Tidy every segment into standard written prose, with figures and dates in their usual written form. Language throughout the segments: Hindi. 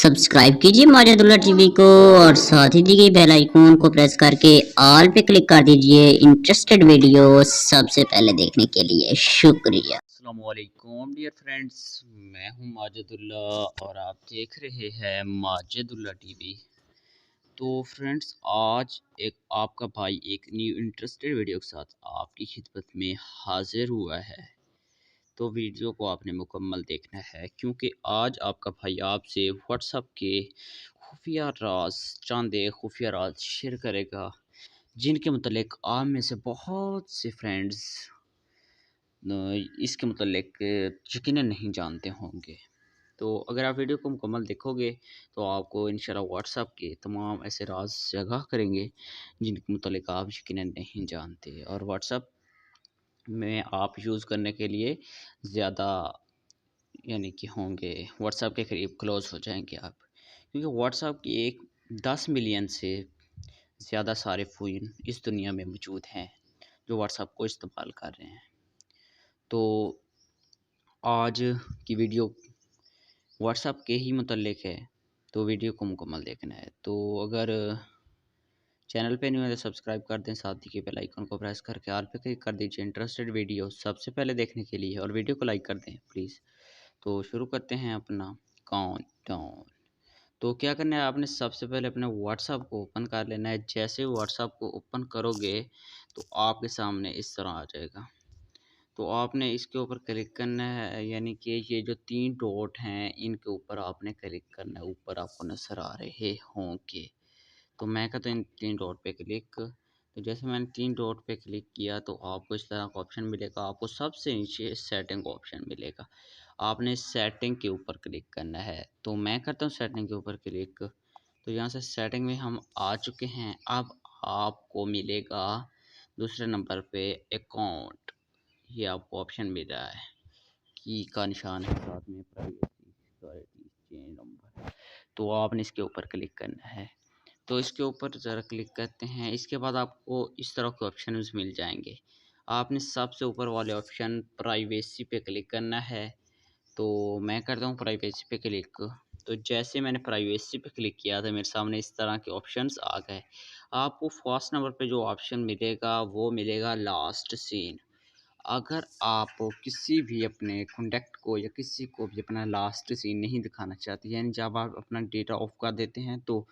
सब्सक्राइब कीजिए माजादुल्ला टीवी को और साथ ही दिए बेल आइकॉन को प्रेस करके ऑल पे क्लिक कर दीजिए इंटरेस्टेड वीडियो सबसे पहले देखने के लिए। शुक्रिया। अस्सलाम वालेकुम डियर फ्रेंड्स, मैं हूं माजिदुल्ला और आप देख रहे हैं माजिदुल्ला टीवी। तो फ्रेंड्स, आज आपका भाई एक न्यू इंटरेस्टेड वीडियो के साथ आपकी खिदमत में हाजिर हुआ है। तो वीडियो को आपने मुकम्मल देखना है क्योंकि आज आपका भाई आपसे व्हाट्सएप के खुफिया राज खुफिया राज शेयर करेगा, जिनके मतलब आप में से बहुत से फ्रेंड्स इसके मतलब यकीनन नहीं जानते होंगे। तो अगर आप वीडियो को मुकम्मल देखोगे तो आपको इंशाल्लाह व्हाट्सएप के तमाम ऐसे राज जगह करेंगे जिनके मतलब आप यकीनन नहीं जानते। और व्हाट्सएप में आप यूज़ करने के लिए ज़्यादा यानी कि होंगे, व्हाट्सएप के करीब क्लोज हो जाएंगे आप, क्योंकि व्हाट्सएप की 10 मिलियन से ज़्यादा सारे फ़ोन इस दुनिया में मौजूद हैं जो व्हाट्सएप को इस्तेमाल कर रहे हैं। तो आज की वीडियो व्हाट्सएप के ही मुतल्लिक है, तो वीडियो को मुकम्मल देखना है। तो अगर चैनल पे नहीं हो तो सब्सक्राइब कर दें, साथ ही के बेल आइकन को प्रेस करके ऑल पे क्लिक कर दीजिए इंटरेस्टेड वीडियो सबसे पहले देखने के लिए, और वीडियो को लाइक कर दें प्लीज़। तो शुरू करते हैं अपना काउंटडाउन। तो क्या करना है, आपने सबसे पहले अपने व्हाट्सएप को ओपन कर लेना है। जैसे व्हाट्सएप को ओपन करोगे तो आपके सामने इस तरह आ जाएगा। तो आपने इसके ऊपर क्लिक करना है, यानी कि ये जो 3 डॉट हैं इनके ऊपर आपने क्लिक करना है। ऊपर आपको नज़र आ रहे होंगे, तो मैं कहता हूँ इन 3 डॉट पे क्लिक। तो जैसे मैंने 3 डॉट पे क्लिक किया तो आपको इस तरह का ऑप्शन मिलेगा। आपको सबसे नीचे सेटिंग का ऑप्शन मिलेगा, आपने सेटिंग के ऊपर क्लिक करना है। तो मैं करता हूँ सेटिंग के ऊपर क्लिक। तो यहाँ से सेटिंग में हम आ चुके हैं। अब आपको मिलेगा दूसरे नंबर पे अकाउंट, ये आपको ऑप्शन मिल रहा है, की का निशान है, साथ में प्राइवेसी सिक्योरिटी चेंज नंबर। तो आपने इसके ऊपर क्लिक करना है। तो इसके ऊपर ज़रा क्लिक करते हैं। इसके बाद आपको इस तरह के ऑप्शन मिल जाएंगे। आपने सबसे ऊपर वाले ऑप्शन प्राइवेसी पे क्लिक करना है। तो मैं करता हूँ प्राइवेसी पे क्लिक। तो जैसे मैंने प्राइवेसी पे क्लिक किया तो मेरे सामने इस तरह के ऑप्शंस आ गए। आपको फर्स्ट नंबर पे जो ऑप्शन मिलेगा वो मिलेगा लास्ट सीन। अगर आप किसी भी अपने कॉन्टैक्ट को या किसी को भी अपना लास्ट सीन नहीं दिखाना चाहते, यानी जब आप अपना डेटा ऑफ कर देते हैं तो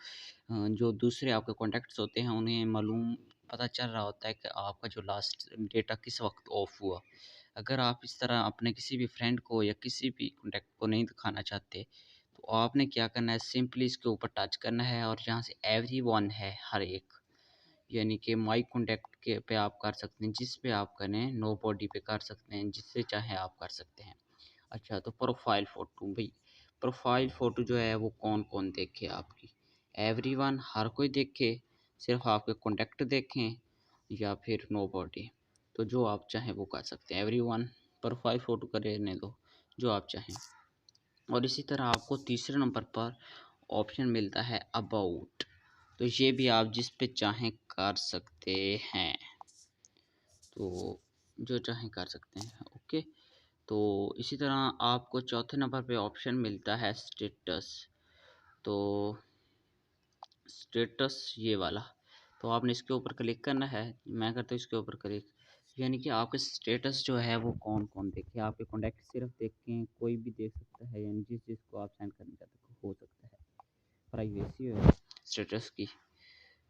जो दूसरे आपके कॉन्टैक्ट्स होते हैं उन्हें मालूम पता चल रहा होता है कि आपका जो लास्ट डेटा किस वक्त ऑफ हुआ। अगर आप इस तरह अपने किसी भी फ्रेंड को या किसी भी कॉन्टैक्ट को नहीं दिखाना चाहते तो आपने क्या करना है, सिंपली इसके ऊपर टच करना है और जहाँ से एवरीवन है हर एक, यानी कि माई कॉन्टैक्ट के पे आप कर सकते हैं, जिस पे आप करें नो बॉडी पे कर सकते हैं, जिससे चाहे आप कर सकते हैं। अच्छा, तो प्रोफाइल फ़ोटो भाई, प्रोफाइल फ़ोटो जो है वो कौन कौन देखे आपकी, एवरीवन हर कोई देखे, सिर्फ आपके कॉन्टैक्ट देखें, या फिर नो बॉडी। तो जो आप चाहें वो कर सकते हैं, एवरीवन प्रोफाइल फ़ोटो करने दो जो आप चाहें। और इसी तरह आपको तीसरे नंबर पर ऑप्शन मिलता है अबाउट। तो ये भी आप जिस पे चाहें कर सकते हैं, तो जो चाहें कर सकते हैं। ओके, तो इसी तरह आपको चौथे नंबर पे ऑप्शन मिलता है स्टेटस। तो स्टेटस ये वाला, तो आपने इसके ऊपर क्लिक करना है। मैं करता हूँ इसके ऊपर क्लिक, यानी कि आपके स्टेटस जो है वो कौन कौन देखे, आपके कॉन्टैक्ट सिर्फ देखें, कोई भी देख सकता है, यानी जिस जिसको आप सेंड करना चाहते हो सकता है। प्राइवेसी है स्टेटस की,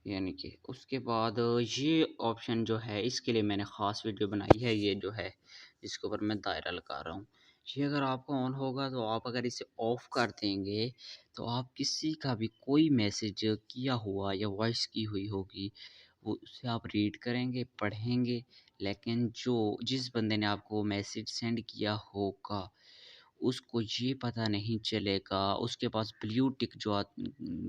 यानी कि उसके बाद ये ऑप्शन जो है इसके लिए मैंने ख़ास वीडियो बनाई है। ये जो है जिसके ऊपर मैं दायरा लगा रहा हूँ, ये अगर आपका ऑन होगा तो आप अगर इसे ऑफ़ कर देंगे तो आप किसी का भी कोई मैसेज किया हुआ या वॉइस की हुई होगी वो उसे आप रीड करेंगे, पढ़ेंगे, लेकिन जो जिस बंदे ने आपको मैसेज सेंड किया होगा उसको ये पता नहीं चलेगा, उसके पास ब्लू टिक जो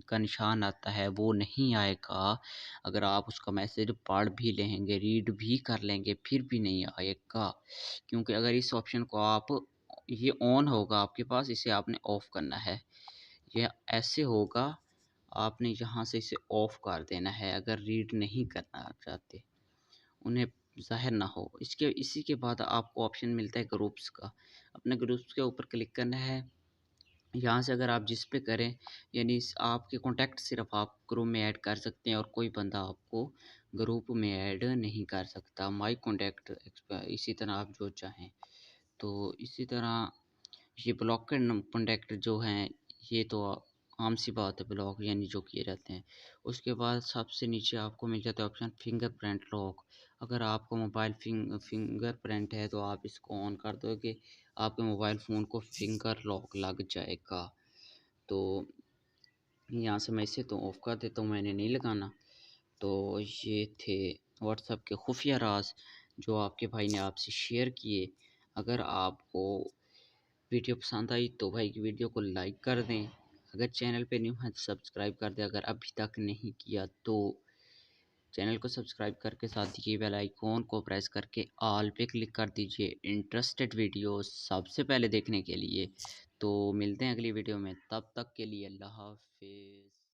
का निशान आता है वो नहीं आएगा। अगर आप उसका मैसेज पढ़ भी लेंगे, रीड भी कर लेंगे, फिर भी नहीं आएगा, क्योंकि अगर इस ऑप्शन को आप ये ऑन होगा आपके पास, इसे आपने ऑफ़ करना है। यह ऐसे होगा, आपने यहाँ से इसे ऑफ़ कर देना है अगर रीड नहीं करना आप चाहते, उन्हें ज़ाहिर ना हो। इसी के बाद आपको ऑप्शन मिलता है ग्रुप्स का। अपने ग्रुप्स के ऊपर क्लिक करना है। यहाँ से अगर आप जिस पे करें यानी आपके कॉन्टैक्ट सिर्फ आप ग्रुप में ऐड कर सकते हैं और कोई बंदा आपको ग्रुप में ऐड नहीं कर सकता। माई कॉन्टैक्ट इसी तरह आप जो चाहें। तो इसी तरह ये ब्लॉक कॉन्टैक्ट जो हैं ये तो आम सी बात है, ब्लॉक यानी जो किए रहते हैं। उसके बाद सबसे नीचे आपको मिल जाता है ऑप्शन फिंगरप्रिंट लॉक। अगर आपका मोबाइल फिंगरप्रिंट है तो आप इसको ऑन कर दोगे, आपके मोबाइल फ़ोन को फिंगर लॉक लग जाएगा। तो यहाँ से मैं इसे तो ऑफ़ कर देता हूँ, मैंने नहीं लगाना। तो ये थे व्हाट्सएप के खुफिया राज जो आपके भाई ने आपसे शेयर किए। अगर आपको वीडियो पसंद आई तो भाई की वीडियो को लाइक कर दें। अगर चैनल पे न्यू हैं तो सब्सक्राइब कर दें अगर अभी तक नहीं किया तो। चैनल को सब्सक्राइब करके साथ ही बेल आइकॉन को प्रेस करके ऑल पे क्लिक कर दीजिए इंटरेस्टेड वीडियो सबसे पहले देखने के लिए। तो मिलते हैं अगली वीडियो में, तब तक के लिए अल्लाह हाफ़िज़।